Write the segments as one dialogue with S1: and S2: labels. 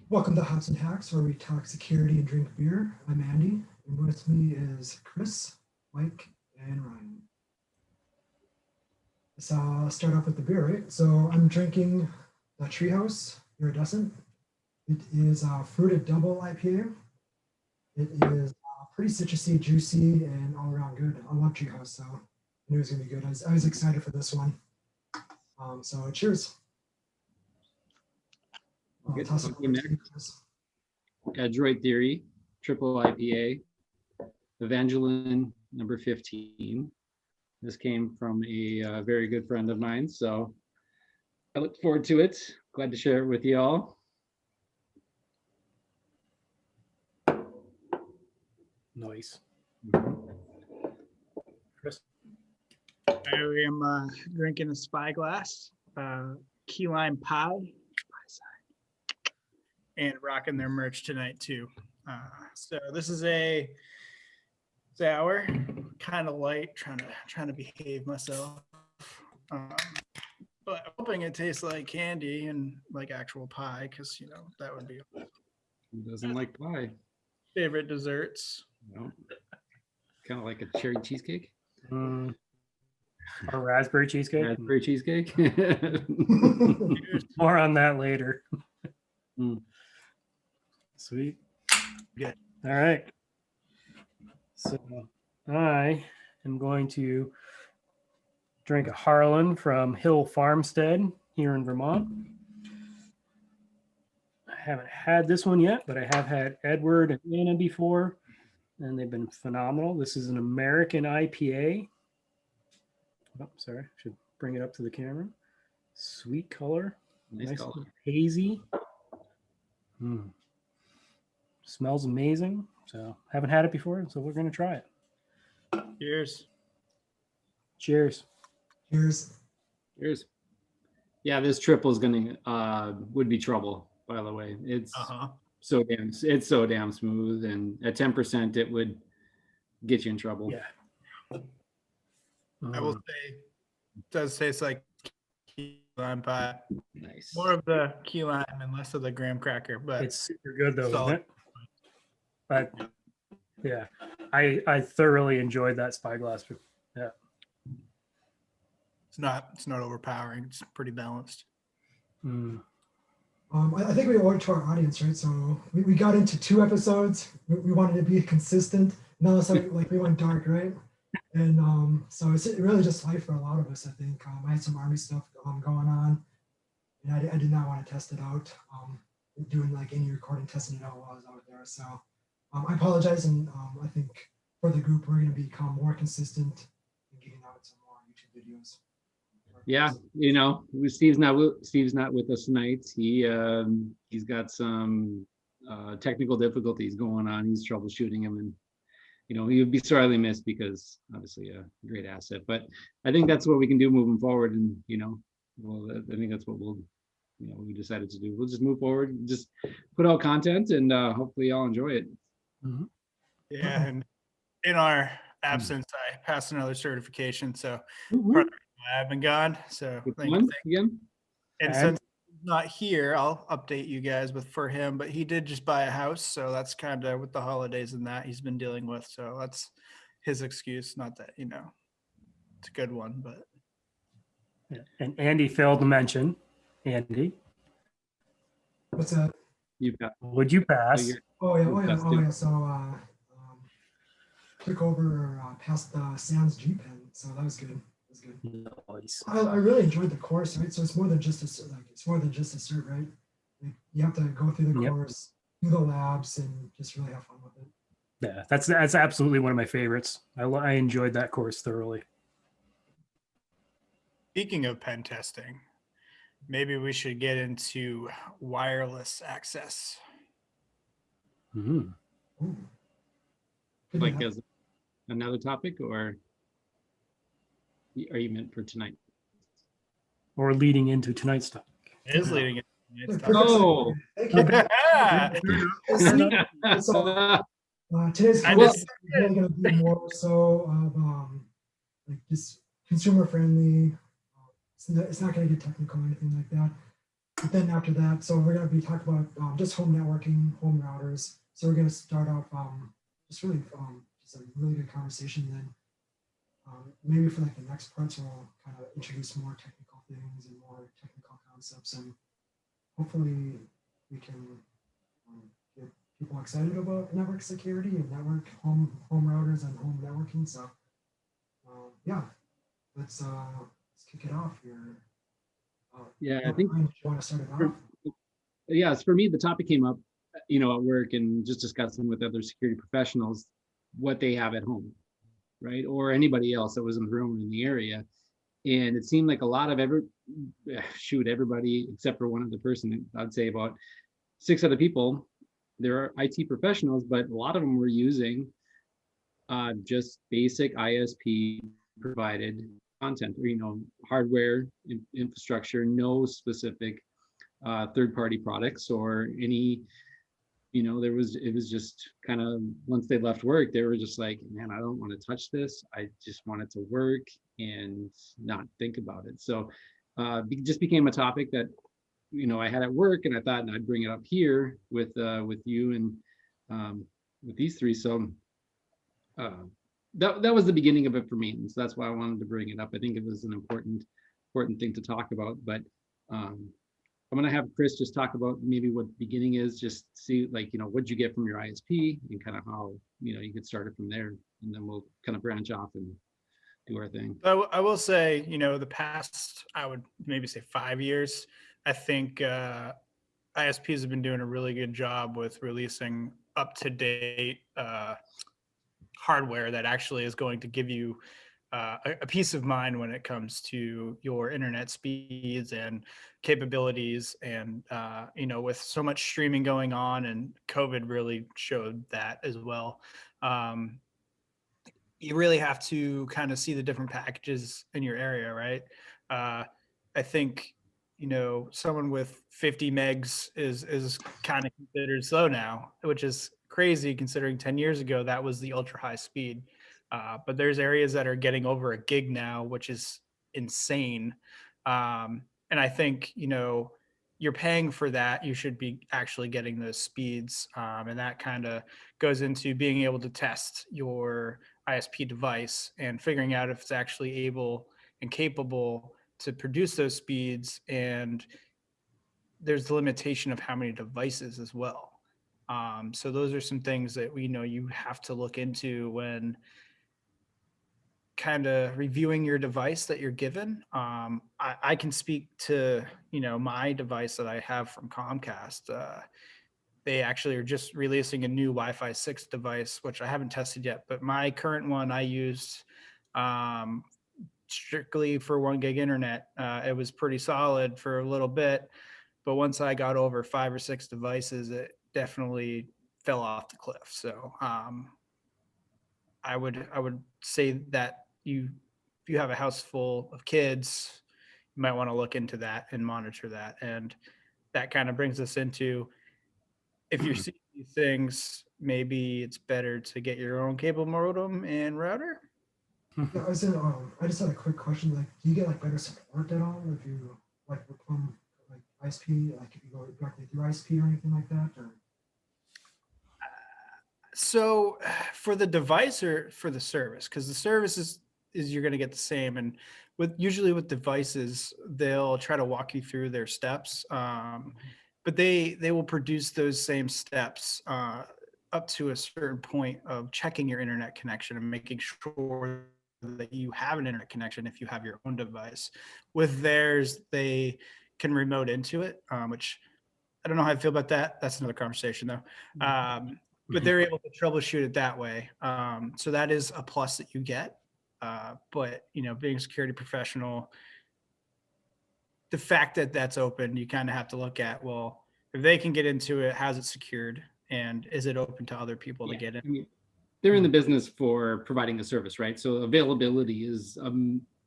S1: Welcome to Hops and Hacks, where we talk security and drink beer. I'm Andy, and with me is Chris, Mike, and Ryan. Let's start off with the beer, right? So I'm drinking the Treehouse Iridescent. It is a fruited double IPA. It is pretty citrusy, juicy, and all around good. I love Treehouse, so I knew it was gonna be good. I was excited for this one. So cheers. Toss it over to you, Chris.
S2: Adroit Theory, triple IPA, Evangeline number 15. This came from a very good friend of mine, so I look forward to it. Glad to share it with you all.
S3: Nice.
S4: Chris? I am drinking a Spyglass, key lime pie, and rocking their merch tonight too. So this is a sour, kind of light, trying to behave myself, but hoping it tastes like candy and like actual pie, because you know that would be.
S2: Who doesn't like pie?
S4: Favorite desserts.
S2: No. Kind of like a cherry cheesecake.
S3: Or raspberry cheesecake.
S2: Raspberry cheesecake.
S3: More on that later.
S2: Mm.
S3: Sweet.
S4: Good.
S3: All right. So I am going to drink a Harlan from Hill Farmstead here in Vermont. I haven't had this one yet, but I have had Edward and Anna before, and they've been phenomenal. This is an American IPA. Oh, sorry, should bring it up to the camera. Sweet color,
S2: Nice color.
S3: hazy. Smells amazing. So haven't had it before, so we're gonna try it.
S4: Cheers.
S3: Cheers.
S1: Cheers.
S2: Cheers. Yeah, this triple is gonna would be trouble. By the way, it's so damn smooth, and at 10% it would get you in trouble.
S3: Yeah.
S4: I will say, it does taste like key lime pie.
S2: Nice.
S4: More of the key lime and less of the graham cracker, but
S3: It's super good though,
S4: solid.
S3: isn't it? But yeah, I thoroughly enjoyed that Spyglass. Yeah.
S4: It's not overpowering. It's pretty balanced.
S1: I think we owe it to our audience, right? So we got into 2 episodes. We wanted to be consistent. Now it's like we went dark, right? And so it's really just life for a lot of us, I think. I had some Army stuff going on, and I did not want to test it out. Doing like any recording, testing it out while I was out there. So I apologize, and I think for the group, we're going to become more consistent in getting out some more YouTube videos.
S2: Yeah, you know, Steve's not with us tonight. He's got some technical difficulties going on. He's troubleshooting him, and you know, he would be sorely missed because obviously a great asset. But I think that's what we can do moving forward, and you know, well, I think that's what we decided to do. We'll just move forward, just put out content, and hopefully y'all enjoy it.
S4: Yeah, and in our absence, I passed another certification, so part of why I've been gone. So thank you
S2: again.
S4: And since he's not here, I'll update you guys for him. But he did just buy a house, so that's kind of with the holidays and that he's been dealing with. So that's his excuse. Not that it's a good one, but.
S3: Yeah. And Andy failed to mention, Andy.
S1: What's that?
S3: Would you pass?
S1: Oh yeah. So took over past the Sans G pen, so that was good.
S3: Nice.
S1: I really enjoyed the course, right? So it's more than just a cert, right? Like, you have to go through the course, do the labs, and just really have fun with it.
S3: Yeah, that's absolutely one of my favorites. I enjoyed that course thoroughly.
S4: Speaking of pen testing, maybe we should get into wireless access.
S1: Ooh.
S2: Like as another topic, or are you meant for tonight?
S3: Or leading into tonight's topic?
S4: It is leading into
S2: Oh.
S1: So, today's conversation is really going to be more so of like just consumer friendly. It's not going to get technical or anything like that. But then after that, so we're going to be talking about just home networking, home routers. So we're going to start off just really just a really good conversation. Then maybe for like the next parts, we'll kind of introduce more technical things and more technical concepts, and hopefully we can get people excited about network security and network home routers and home networking. So yeah, let's kick it off here.
S2: Yeah, I think
S1: Ryan, if you want to start it off.
S2: yes, for me, the topic came up, at work and just discussing with other security professionals what they have at home, right? Or anybody else that was in the room or in the area. And it seemed like a lot of everybody except for one other person, I'd say about 6 other people, they're IT professionals, but a lot of them were using just basic ISP provided content, or, hardware infrastructure, no specific third-party products or any, it was just kind of, once they left work, they were just like, man, I don't want to touch this. I just want it to work and not think about it. So it just became a topic that, I had at work, and I thought I'd bring it up here with you and with these three. So that was the beginning of it for me. And so that's why I wanted to bring it up. I think it was an important thing to talk about, but I'm going to have Chris just talk about maybe what the beginning is, just see what'd you get from your ISP and kind of how, you get started from there, and then we'll kind of branch off and do our thing.
S4: I will say, the past, I would maybe say 5 years, I think ISPs have been doing a really good job with releasing up-to-date hardware that actually is going to give you a peace of mind when it comes to your internet speeds and capabilities. And, with so much streaming going on, and COVID really showed that as well. You really have to kind of see the different packages in your area, right? I think, someone with 50 megs is kind of considered slow now, which is crazy considering 10 years ago that was the ultra high speed. But there's areas that are getting over a gig now, which is insane. And I think, you're paying for that. You should be actually getting those speeds. And that kind of goes into being able to test your ISP device and figuring out if it's actually able and capable to produce those speeds. And there's the limitation of how many devices as well. So those are some things that we know you have to look into when kind of reviewing your device that you're given. I can speak to, my device that I have from Comcast. They actually are just releasing a new Wi-Fi 6 device, which I haven't tested yet, but my current one I used strictly for 1 gig internet. It was pretty solid for a little bit, but once I got over 5 or 6 devices, it definitely fell off the cliff. So I would say that if you have a house full of kids, you might want to look into that and monitor that. And that kind of brings us into, if you're seeing these things, maybe it's better to get your own cable modem and router.
S1: Yeah, I just had a quick question. Like, do you get like better support at all if you like become like ISP? Like, if you go directly through ISP or anything like that? Or
S4: So for the device or for the service, because the service is you're going to get the same. And usually with devices, they'll try to walk you through their steps, but they will produce those same steps up to a certain point of checking your internet connection and making sure that you have an internet connection if you have your own device. With theirs, they can remote into it, which I don't know how I feel about that. That's another conversation though. But they're able to troubleshoot it that way. So that is a plus that you get. But being a security professional, the fact that that's open, you kind of have to look at, well, if they can get into it, how's it secured? And is it open to other people to get in?
S2: I mean, they're in the business for providing a service, right? So availability is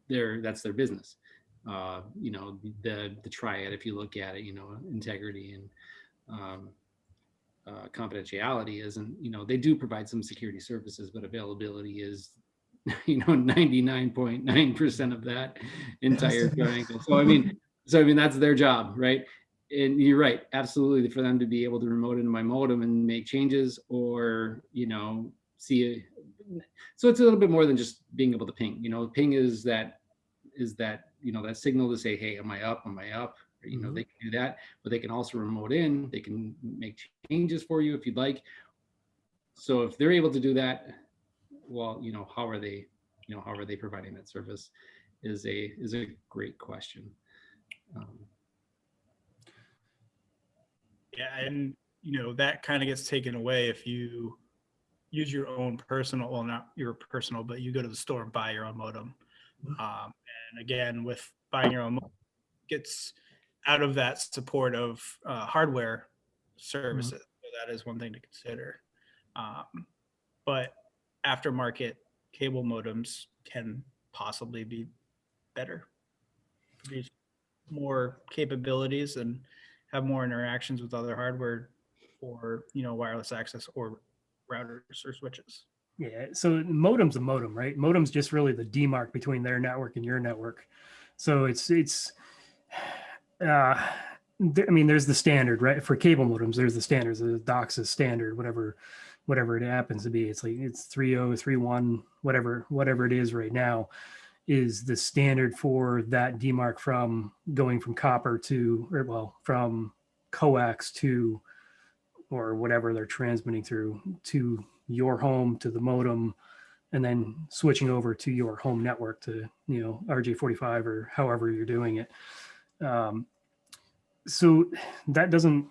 S2: that's their business. The triad, if you look at it, integrity and confidentiality isn't, they do provide some security services, but availability is 99.9% of that entire triangle. So I mean that's their job, right? And you're right, absolutely, for them to be able to remote into my modem and make changes, or see. So it's a little bit more than just being able to ping. Ping is that that signal to say, hey, am I up? Am I up?
S3: Mhm.
S2: They can do that, but they can also remote in. They can make changes for you if you'd like. So if they're able to do that, well, how are they providing that service? Is a great question.
S4: Yeah, and that kind of gets taken away if you use your own personal, well, not your personal, but you go to the store and buy your own modem. And again, with buying your own modem, gets out of that support of hardware services. So that is one thing to consider. But aftermarket cable modems can possibly be better, produce more capabilities, and have more interactions with other hardware, or wireless access or routers or switches.
S3: Yeah. So modem's a modem, right? Modem's just really the demarc between their network and your network. So I mean, there's the standard, right? For cable modems, there's the standards, the DOCSIS standard, whatever it happens to be. It's 3.0, 3.1, whatever it is right now, is the standard for that demarc from going from copper from coax to, or whatever they're transmitting through, to your home, to the modem, and then switching over to your home network to RJ45 or however you're doing it. So that doesn't,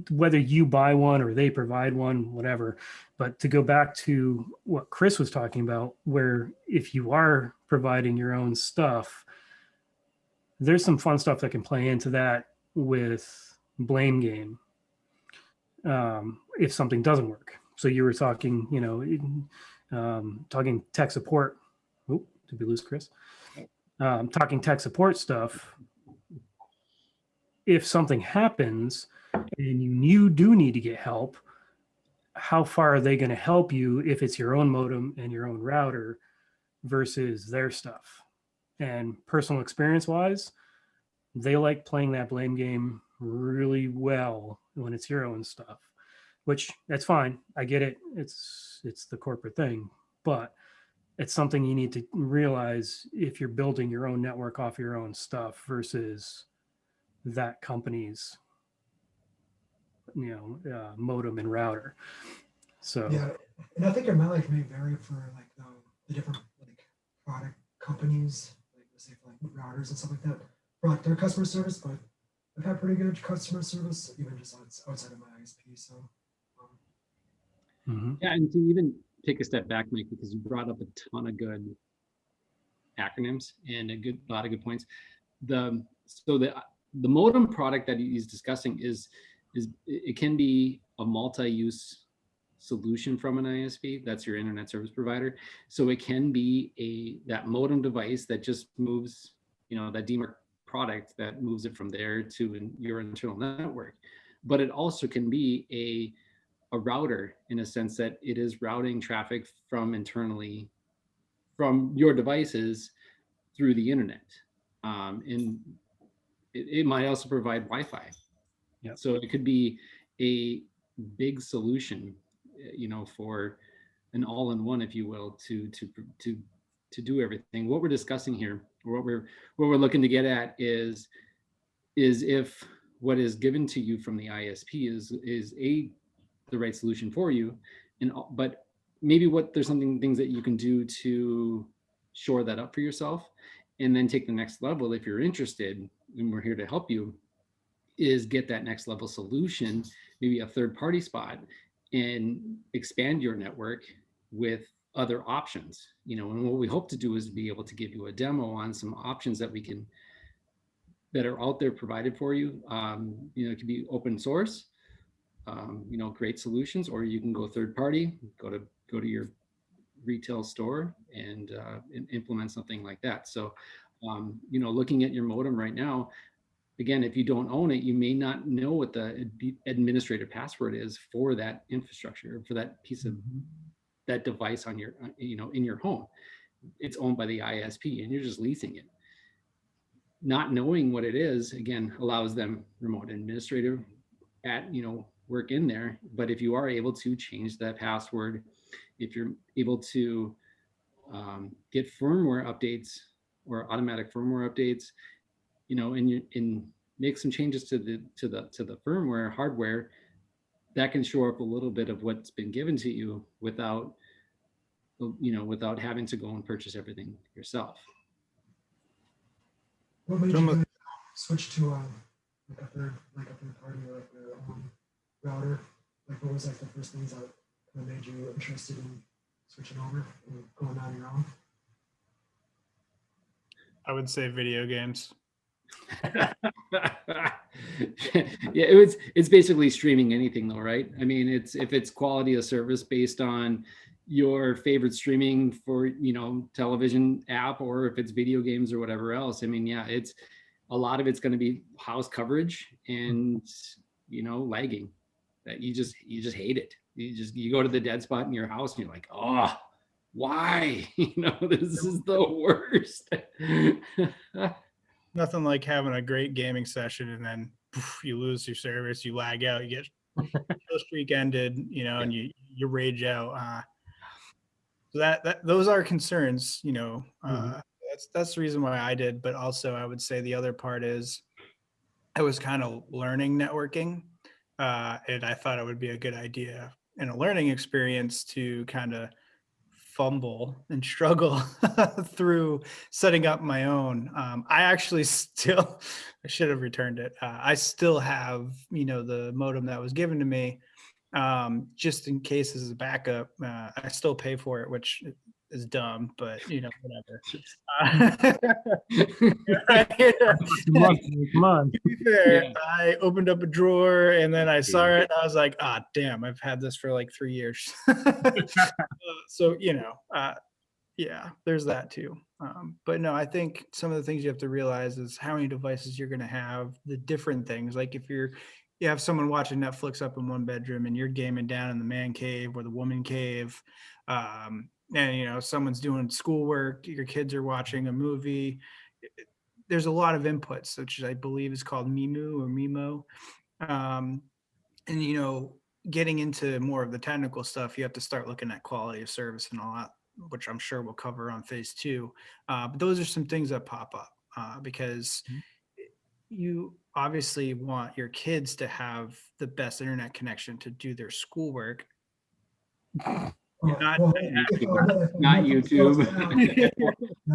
S3: whether you buy one or they provide one, whatever. But to go back to what Chris was talking about, where if you are providing your own stuff, there's some fun stuff that can play into that with blame game. If something doesn't work. So you were talking, talking tech support. Oh, did we lose Chris? Talking tech support stuff. If something happens and you do need to get help, how far are they going to help you if it's your own modem and your own router versus their stuff? And personal experience wise, they like playing that blame game really well when it's your own stuff, which that's fine. I get it. It's the corporate thing, but it's something you need to realize if you're building your own network off your own stuff versus that company's modem and router. So
S1: Yeah, and I think your mileage may vary for like the different like product companies, like let's say for like routers and stuff like that, for like their customer service. But I've had pretty good customer service even just outside of my ISP. So
S2: Yeah, and to even take a step back, Mike, because you brought up a ton of good acronyms and a lot of good points. The modem product that he's discussing is it can be a multi-use solution from an ISP. That's your internet service provider. So it can be that modem device that just moves, that demarc product that moves it from there to your internal network. But it also can be a router, in a sense that it is routing traffic from internally from your devices through the internet. And it might also provide Wi-Fi.
S3: Yep.
S2: So it could be a big solution, for an all-in-one, if you will, to do everything. What we're discussing here, or what we're looking to get at is if what is given to you from the ISP is the right solution for you, but maybe there's things that you can do to shore that up for yourself, and then take the next level if you're interested, and we're here to help you, is get that next level solution, maybe a third party spot, and expand your network with other options. And what we hope to do is be able to give you a demo on some options that are out there provided for you. It can be open source, great solutions, or you can go third party, go to your retail store and implement something like that. So, looking at your modem right now, again, if you don't own it, you may not know what the administrative password is for that infrastructure, for that piece of that device on your, in your home. It's owned by the ISP and you're just leasing it. not knowing what it is, again, allows them remote administrative at, work in there. But if you are able to change that password, if you're able to get firmware updates or automatic firmware updates, and make some changes to the firmware hardware, that can shore up a little bit of what's been given to you without without having to go and purchase everything yourself.
S1: What made
S4: It's
S1: you
S4: almost-
S1: guys switch to like a third party or like a router? Like what was like the first things that kind of made you interested in switching over and going on your own?
S4: I would say video games.
S2: Yeah, it's basically streaming anything though, right? I mean, if it's quality of service based on your favorite streaming for television app, or if it's video games or whatever else. I mean, yeah, it's a lot of it's going to be house coverage and lagging. That you just hate it. You go to the dead spot in your house and you're like, oh, why? This is the worst.
S4: Nothing like having a great gaming session and then poof, you lose your service, you lag out, you get kill streak ended, and you rage out. So that those are concerns, that's the reason why I did. But also I would say the other part is I was kind of learning networking, and I thought it would be a good idea in a learning experience to kind of fumble and struggle through setting up my own. I actually still, I should have returned it. I still have, the modem that was given to me, just in case as a backup. I still pay for it, which is dumb, but whatever.
S3: Come on.
S4: To be fair,
S2: Yeah.
S4: I opened up a drawer and then I saw it and I was like, damn, I've had this for like 3 years. So, yeah, there's that too. But no, I think some of the things you have to realize is how many devices you're going to have, the different things. Like if you have someone watching Netflix up in one bedroom and you're gaming down in the man cave or the woman cave, and someone's doing schoolwork, your kids are watching a movie. There's a lot of inputs, which I believe is called MIMO or MIMO. And getting into more of the technical stuff, you have to start looking at quality of service and all that, which I'm sure we'll cover on phase 2. But those are some things that pop up because you obviously want your kids to have the best internet connection to do their schoolwork. Not-
S2: Not YouTube.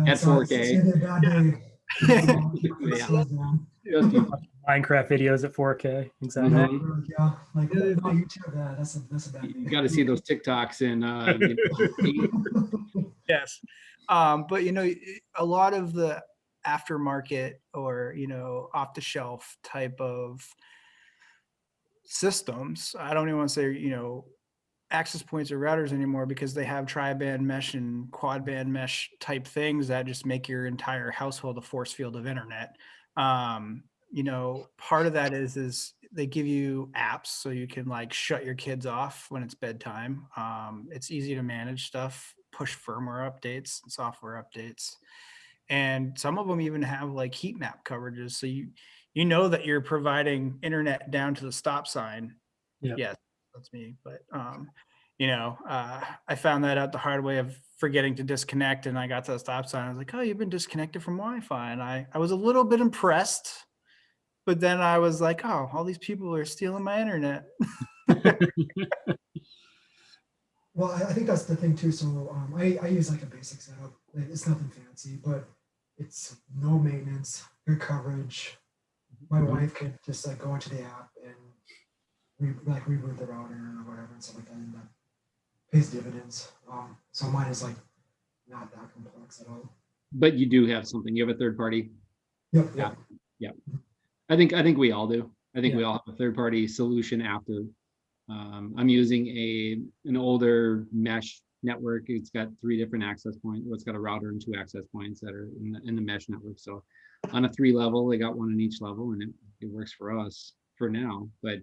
S2: At 4K. Just you.
S3: Minecraft videos at 4K. Exactly.
S2: Mhm.
S1: Yeah, like no YouTube. That's a bad thing.
S2: You got to see those TikToks and
S4: Yes. But a lot of the aftermarket or off the shelf type of systems, I don't even want to say access points or routers anymore, because they have tri-band mesh and quad band mesh type things that just make your entire household a force field of internet. Part of that is they give you apps so you can like shut your kids off when it's bedtime. It's easy to manage stuff, push firmware updates and software updates. And some of them even have like heat map coverages. So you know that you're providing internet down to the stop sign.
S3: Yeah.
S4: Yes, that's me. But I found that out the hard way of forgetting to disconnect, and I got to the stop sign. I was like, oh, you've been disconnected from Wi-Fi. And I was a little bit impressed, but then I was like, oh, all these people are stealing my internet.
S1: Well, I think that's the thing too. So I use like a basic setup. It's nothing fancy, but it's no maintenance, good coverage. My wife could just like go into the app and reboot the router or whatever and stuff like that, and that pays dividends. So mine is like not that complex at all.
S2: but you do have something. You have a third party.
S1: Yep.
S2: Yeah. I think we all do. I think
S3: Yeah.
S2: we all have a third party solution after. I'm using an older mesh network. It's got 3 different access points. Well, it's got a router and 2 access points that are in the mesh network. So on a 3 level, they got 1 in each level, and it works for us for now. But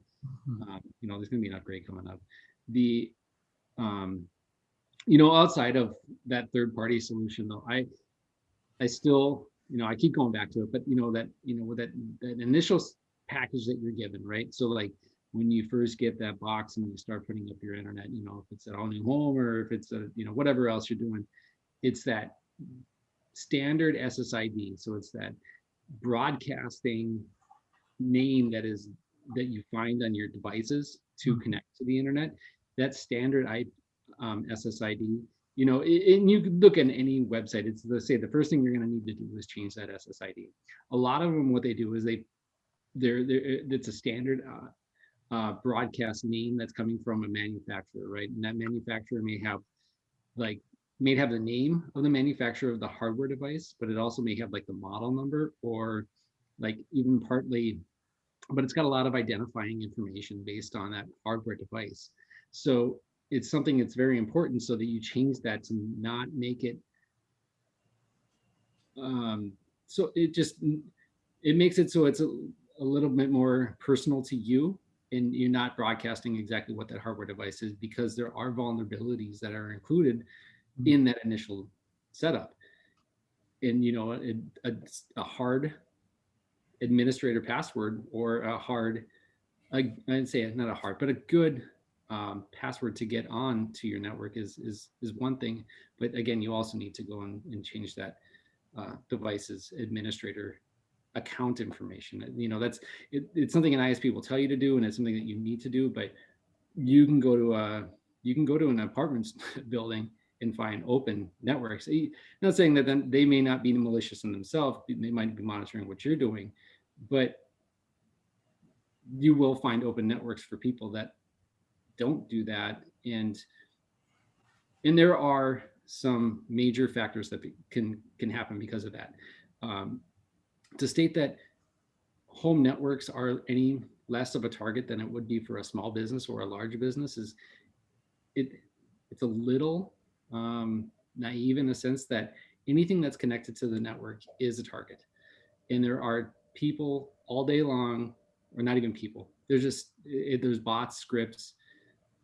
S2: there's gonna be an upgrade coming up. The outside of that third party solution though, I still I keep going back to it, but that initial package that you're given, right? So like when you first get that box and you start putting up your internet, if it's at all new home or if it's whatever else you're doing, it's that standard SSID. So it's that broadcasting name that you find on your devices to connect to the internet. That standard SSID. And you could look at any website. It's the first thing you're going to need to do is change that SSID. A lot of them, what they do is it's a standard broadcast name that's coming from a manufacturer, right? And that manufacturer may have the name of the manufacturer of the hardware device, but it also may have like the model number or like even partly, but it's got a lot of identifying information based on that hardware device. So it's something that's very important so that you change that to not make it so it makes it so it's a little bit more personal to you, and you're not broadcasting exactly what that hardware device is, because there are vulnerabilities that are included in that initial setup. And a hard administrator password or a hard, I'd say not a hard, but a good password to get on to your network is one thing. But again, you also need to go and change that device's administrator account information. It's something an ISP will tell you to do, and it's something that you need to do. But you can go to an apartment building and find open networks. I'm not saying that then they may not be malicious in themselves. They might be monitoring what you're doing, but you will find open networks for people that don't do that. And there are some major factors that can happen because of that. To state that home networks are any less of a target than it would be for a small business or a large business it's a little naive, in the sense that anything that's connected to the network is a target. And there are people all day long, or not even people, there's bots, scripts,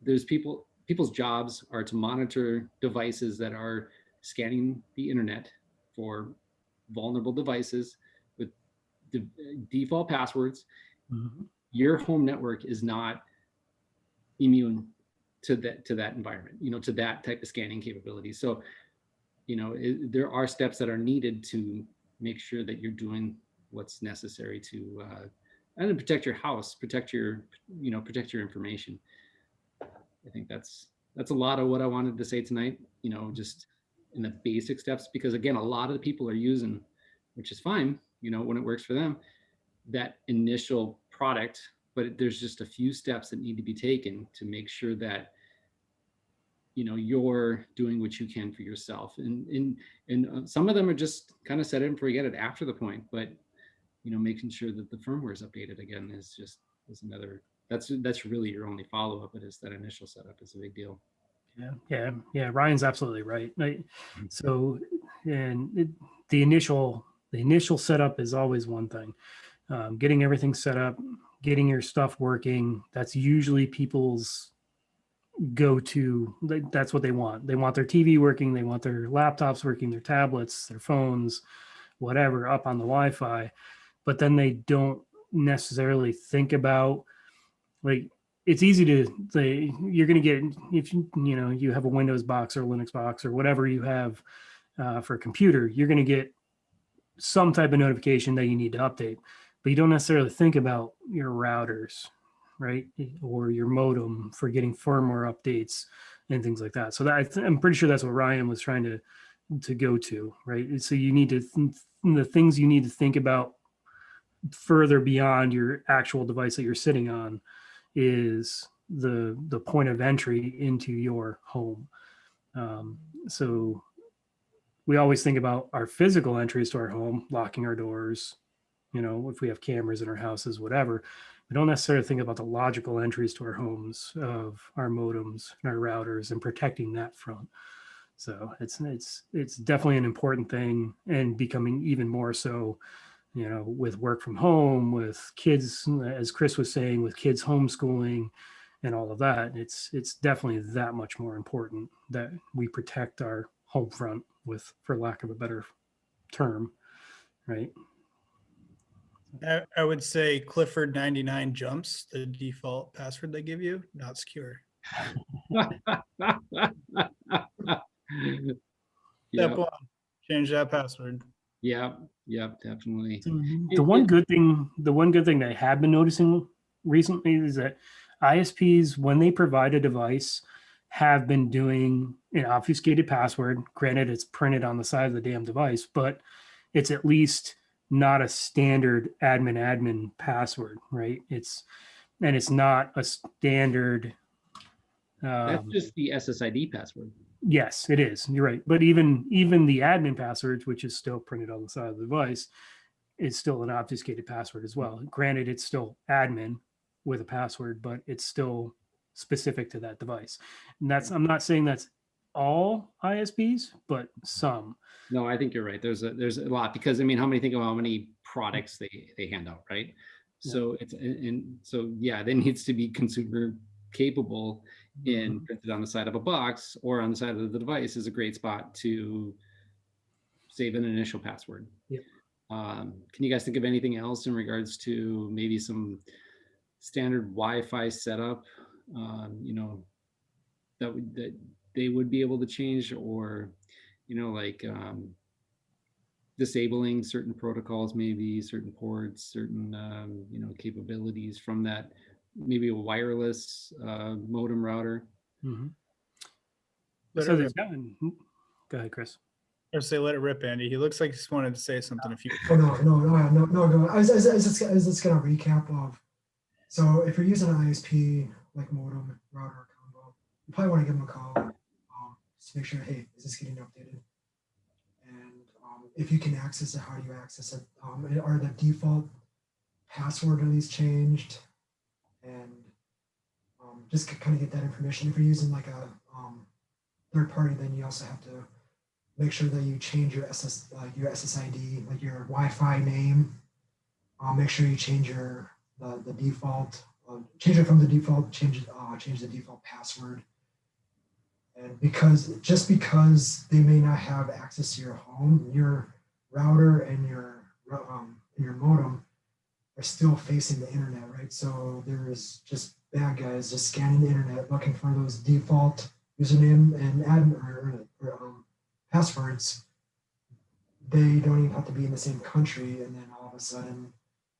S2: there's people's jobs are to monitor devices that are scanning the internet for vulnerable devices with default passwords. Your home network is not immune to that environment, to that type of scanning capability. So, there are steps that are needed to make sure that you're doing what's necessary to and protect your house, protect your information. I think that's a lot of what I wanted to say tonight, just in the basic steps, because again, a lot of the people are using, which is fine, when it works for them, that initial product, but there's just a few steps that need to be taken to make sure that you're doing what you can for yourself. And some of them are just kind of set it and forget it after the point, but making sure that the firmware is updated again is another, that's really your only follow-up. But it's that initial setup is a big deal.
S3: Yeah. Ryan's absolutely right. So, and the initial setup is always one thing. Getting everything set up, getting your stuff working, that's usually people's go-to. That's what they want. They want their TV working, they want their laptops working, their tablets, their phones, whatever, up on the Wi-Fi. But then they don't necessarily think about, like, it's easy to say you're going to get, if you have a Windows box or a Linux box or whatever you have for a computer, you're going to get some type of notification that you need to update, but you don't necessarily think about your routers, right? Or your modem for getting firmware updates and things like that. So I'm pretty sure that's what Ryan was trying to go to, right? So you need to, the things you need to think about further beyond your actual device that you're sitting on is the point of entry into your home. So we always think about our physical entries to our home, locking our doors, if we have cameras in our houses, whatever. We don't necessarily think about the logical entries to our homes of our modems and our routers and protecting that front. So it's definitely an important thing, and becoming even more so, with work from home, with kids, as Chris was saying, with kids homeschooling and all of that. It's definitely that much more important that we protect our home front, with, for lack of a better term, right?
S4: I would say Clifford 99 jumps, the default password they give you, not secure. Step
S2: Yeah,
S4: one, change that password.
S2: yeah, yeah, definitely.
S3: The one good thing that I have been noticing recently is that ISPs, when they provide a device, have been doing an obfuscated password. Granted, it's printed on the side of the damn device, but it's at least not a standard admin password, right? It's not a standard.
S2: That's just the SSID password.
S3: Yes, it is. You're right. But even the admin passwords, which is still printed on the side of the device, is still an obfuscated password as well. Granted, it's still admin with a password, but it's still specific to that device. And I'm not saying that's all ISPs, but some.
S2: No, I think you're right. There's a lot, because I mean, think about how many products they hand out, right? So it's, and so yeah, there needs to be consumer capable, and printed on the side of a box or on the side of the device is a great spot to save an initial password.
S3: Yep.
S2: Can you guys think of anything else in regards to maybe some standard Wi-Fi setup, that they would be able to change, or like disabling certain protocols, maybe certain ports, certain capabilities from that, maybe a wireless modem router.
S3: Mm-hmm.
S4: Let
S3: So
S4: it
S3: there's
S4: rip.
S3: gotten. Go ahead, Chris.
S4: Or say let it rip, Andy. He looks like he just wanted to say something. If you
S1: Oh no. Go. I was just gonna recap of. So if you're using an ISP like modem router combo, you probably want to give them a call, just to make sure, hey, is this getting updated? And if you can access it, how do you access it? Are the default password at least changed? And just kind of get that information. If you're using like a third party, then you also have to make sure that you change your SSID, like your Wi-Fi name. Make sure you change the default, change it from the default, change the default password. And because they may not have access to your home, your router and your modem are still facing the internet, right? So there's just bad guys just scanning the internet looking for those default username and passwords. They don't even have to be in the same country, and then all of a sudden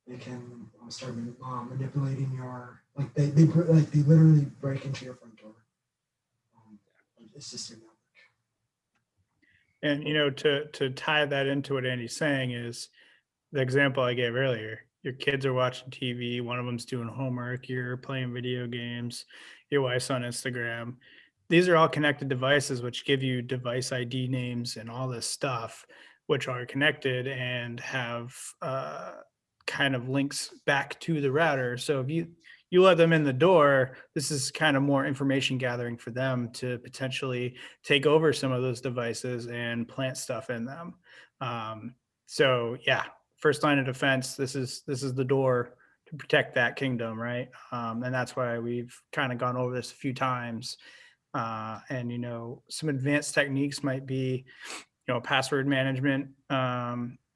S1: they can start manipulating your they literally break into your front door. It's just your network.
S4: And to tie that into what Andy's saying is the example I gave earlier. Your kids are watching TV, one of them's doing homework, you're playing video games, your wife's on Instagram. These are all connected devices which give you device ID names and all this stuff, which are connected and have kind of links back to the router. So if you let them in the door, this is kind of more information gathering for them to potentially take over some of those devices and plant stuff in them. So yeah, first line of defense. This is the door to protect that kingdom, right? And that's why we've kind of gone over this a few times. And some advanced techniques might be, password management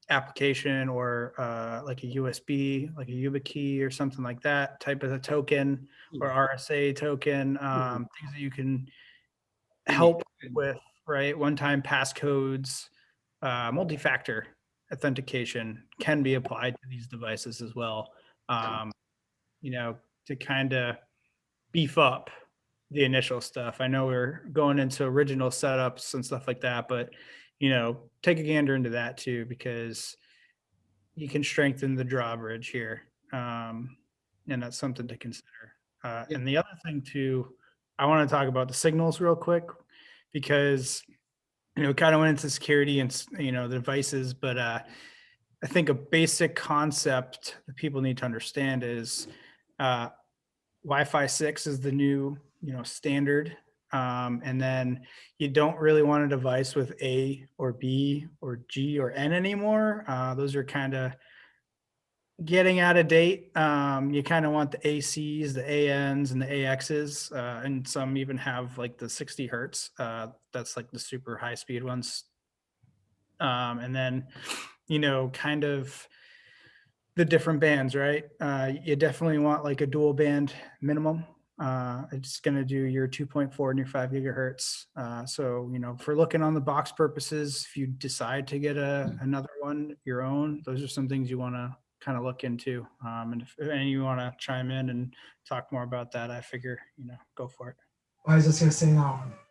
S4: application, or like a USB, like a YubiKey or something like that type of a token, or RSA token, things that you can help with, right? One-time passcodes, multi-factor authentication can be applied to these devices as well, to kind of beef up the initial stuff. I know we're going into original setups and stuff like that, but take a gander into that too, because you can strengthen the drawbridge here, and that's something to consider. And the other thing too, I want to talk about the signals real quick, because kind of went into security and the devices, but I think a basic concept that people need to understand is Wi-Fi 6 is the new standard, and then you don't really want a device with A or B or G or N anymore. Those are kind of getting out of date. You kind of want the ACs, the ANs, and the AXs, and some even have like the 60 hertz. That's like the super high speed ones. And then kind of the different bands, right? You definitely want like a dual band minimum. It's going to do your 2.4 and your 5 gigahertz. So, for looking on the box purposes, if you decide to get another one, your own, those are some things you want to kind of look into. And if any you want to chime in and talk more about that, I figure, go for it.
S1: I was just gonna say,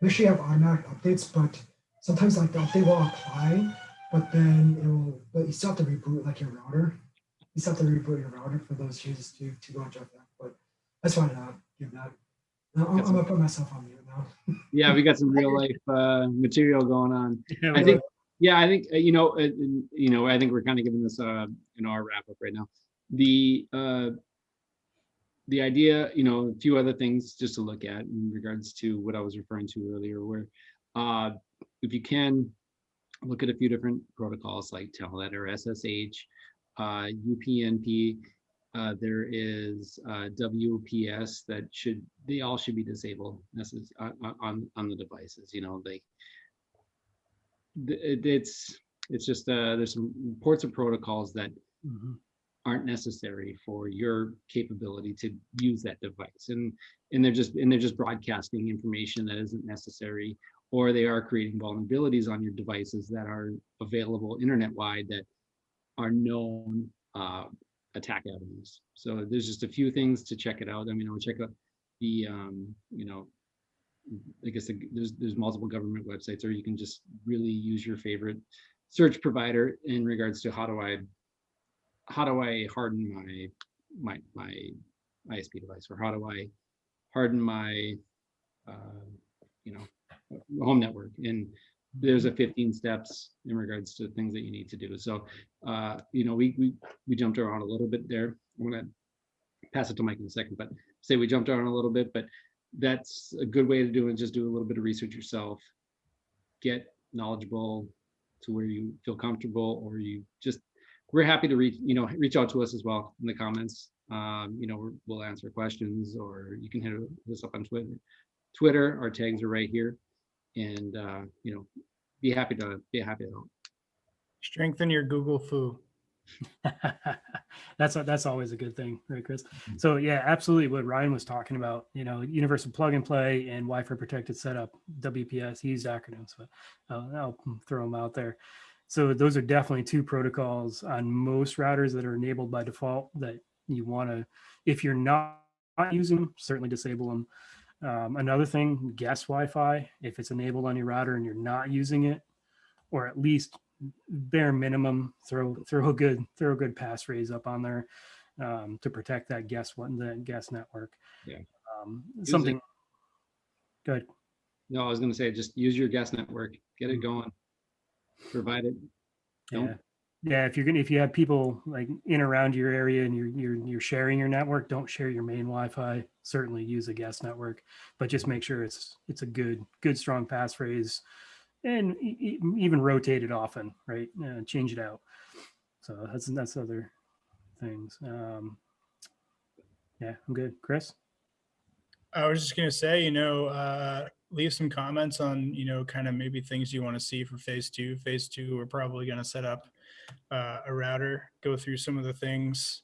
S1: make sure you have automatic updates, but sometimes like the update will apply, but then but you still have to reboot like your router. You still have to reboot your router for those changes to go into effect. But I just wanted to give that. I'm gonna put myself on mute now.
S2: Yeah, we got some real life material going on.
S3: Yeah,
S2: I think, yeah, I think I think we're kind of giving this our wrap up right now. The idea, a few other things just to look at in regards to what I was referring to earlier, where if you can look at a few different protocols like Telnet or SSH, UPnP. There is WPS that they all should be disabled on the devices. It's just there's some ports of protocols that aren't necessary for your capability to use that device, and they're just broadcasting information that isn't necessary, or they are creating vulnerabilities on your devices that are available internet wide that are known attack avenues. So there's just a few things to check it out. I mean, I'll check out the I guess there's multiple government websites, or you can just really use your favorite search provider in regards to how do I harden my ISP device, or how do I harden my home network. And there's a 15 steps in regards to things that you need to do. So we jumped around a little bit there. I'm gonna pass it to Mike in a second, but say we jumped around a little bit, but that's a good way to do it. Just do a little bit of research yourself, get knowledgeable to where you feel comfortable, or we're happy to reach out to us as well in the comments. We'll answer questions, or you can hit us up on Twitter. Our tags are right here, and be happy to help.
S4: Strengthen your Google foo.
S3: That's always a good thing, right, Chris? So yeah, absolutely what Ryan was talking about, universal plug and play and Wi-Fi protected setup, WPS. He used acronyms, but I'll throw them out there. So those are definitely two protocols on most routers that are enabled by default that you want to, if you're not using them, certainly disable them. Another thing, guest Wi-Fi, if it's enabled on your router and you're not using it, or at least bare minimum, throw a good passphrase up on there to protect that guest network.
S2: Yeah.
S3: Something good.
S2: No, I was going to say, just use your guest network, get it going, provide it.
S3: Yeah. If you have people like in around your area and you're sharing your network, don't share your main Wi-Fi. Certainly use a guest network, but just make sure it's a good strong passphrase. And even rotate it often, right? Change it out. So that's other things. Yeah, I'm good. Chris?
S4: I was just going to say, leave some comments on, kind of maybe things you want to see for phase two. Phase two, we're probably going to set up a router, go through some of the things,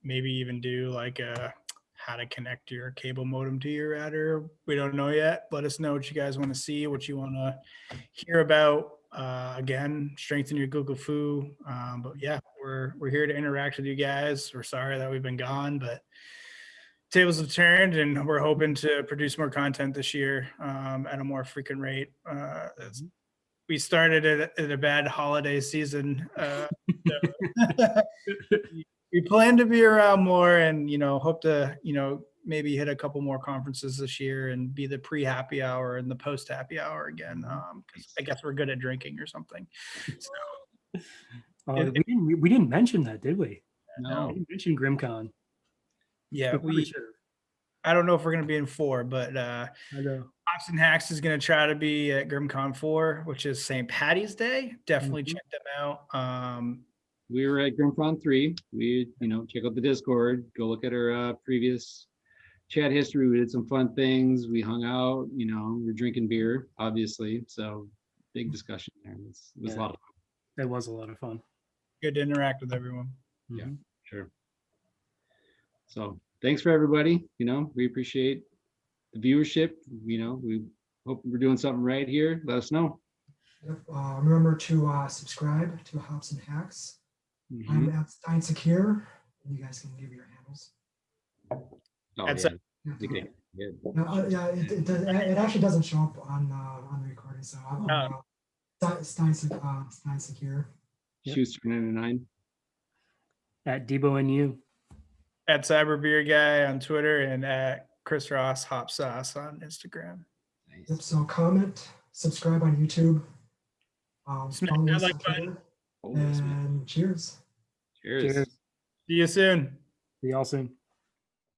S4: maybe even do like how to connect your cable modem to your router. We don't know yet. Let us know what you guys want to see, what you want to hear about. Again, strengthen your Google foo. But yeah, we're here to interact with you guys. We're sorry that we've been gone, but tables have turned, and we're hoping to produce more content this year at a more frequent rate. We started at a bad holiday season. We plan to be around more, and hope to maybe hit a couple more conferences this year and be the pre-happy hour and the post-happy hour again, because I guess we're good at drinking or something. So
S3: we didn't mention that, did we?
S2: No,
S3: we mentioned GrimCon.
S4: Yeah, I don't know if we're going to be in 4, but
S3: I know
S4: Hops and Hacks is going to try to be at GrimCon 4, which is St. Patty's Day. Definitely check them out.
S2: We were at GrimCon 3. We, check out the Discord, go look at our previous chat history. We did some fun things. We hung out, we're drinking beer, obviously. So big discussion there. It was a lot of fun.
S3: It was a lot of fun.
S4: Good to interact with everyone.
S2: Yeah.
S3: Mhm.
S2: Sure. So thanks for everybody. We appreciate the viewership. We hope we're doing something right here. Let us know.
S1: Yep. Remember to subscribe to Hops and Hacks. I'm
S2: Mhm.
S1: at Stein Secure. You guys can give your handles.
S2: Oh,
S4: That's
S2: yeah.
S1: Yeah,
S2: Okay. Good.
S1: yeah, it actually doesn't show up on the recording, so I'm Stein Secure.
S3: Yep.
S2: Shoots 99.
S3: At Debo and you.
S4: At Cyber Beer Guy on Twitter and at Chris Ross Hop Sauce on Instagram.
S1: Yep.
S2: Nice.
S1: So comment, subscribe on YouTube.
S4: Smash
S1: Follow
S4: that
S1: us
S4: like
S1: on
S4: button.
S1: Twitter,
S2: Oh, yes, man.
S1: and cheers.
S2: Cheers.
S3: Cheers.
S4: See you soon.
S3: See y'all soon.